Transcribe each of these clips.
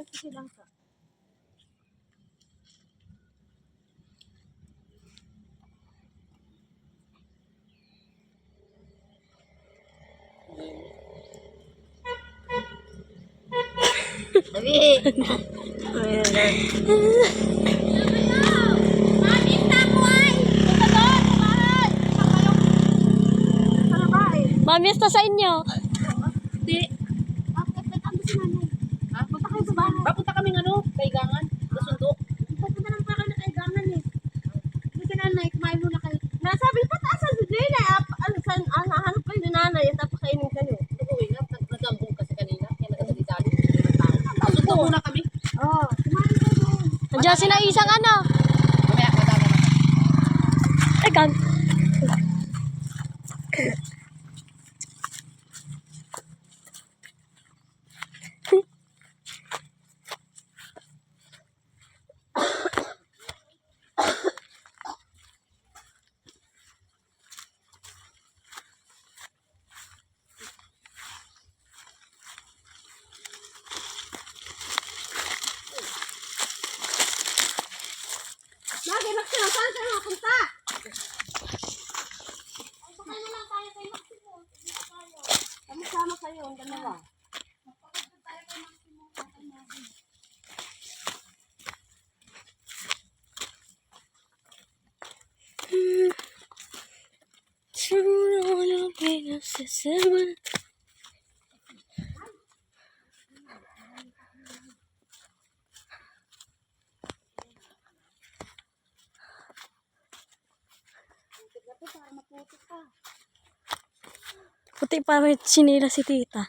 silang ka. Sabi. Mamiss na sa inyo. Hindi. Bakit nag-ano si nanay? Punta kayo sa bahay. Papunta kaming kaigangan. Nasundok. Punta naman pa kayo na kaigangan eh. Hindi ka nanay, kumain muna kayo. Nasabi, pataasan si Lina. Hanap kayo ni nanay at napakainin kayo. Uwi na, nagambong kasi kanina. Kaya nagkasalitali. Nasundok muna kami. Oo, kumain kayo. Andiyan sila isang ano. Mamaya, madama na. Teka. Lagi, Maximo, saan kayo mapunta? Ay, sakay na lang tayo kay Maximo. Dito tayo. Sama kayo, ang dalawa. Magpapagod tayo kay Maximo. Sakay natin. Para maputo ka. Puti pa rin sinila si tita.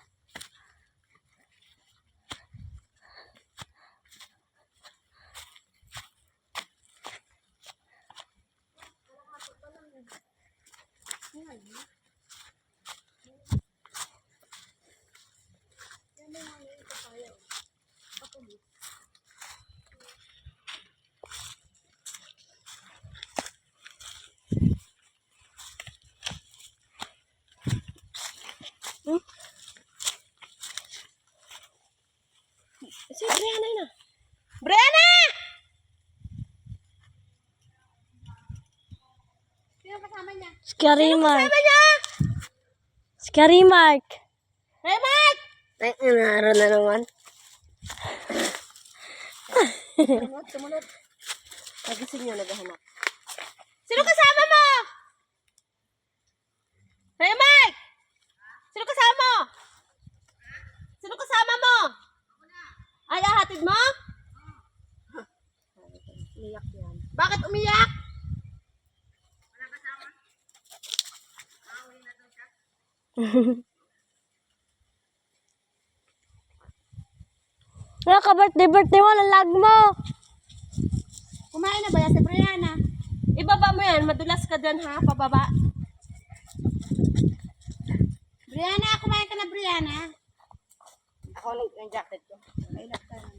Si Brianna na. Brianna! Sino kasama niya? Scary Mark. Kasama niya! Scary Mark. Hey, Mark! Ay, naroon na naman. Sumunod. Nagising nyo, naghahanap. Sino kasama mo? Hey, Mark! Sino kasama mo? Sino kasama mo? Ay, ahatid mo? Iyak yan. Bakit umiyak? Wala ka birthday mo, lalag mo. Kumain na ba yan si Brianna? Ibaba mo yan, madulas ka dyan ha, pababa. Brianna, kumain ka na Brianna. Ako ang jacket ko. Ay, lakta naman.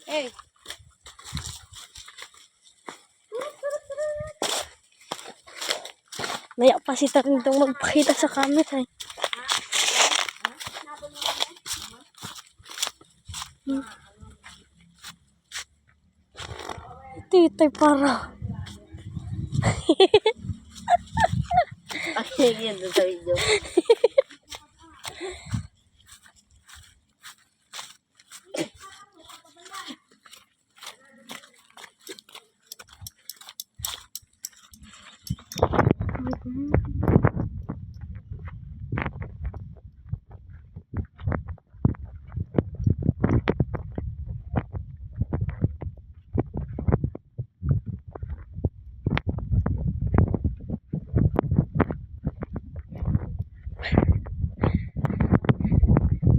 Hey. Maya pa si Tarintong magpakita sa camera. Eh. Titay para. Ay, yan doon sa video.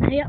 Maya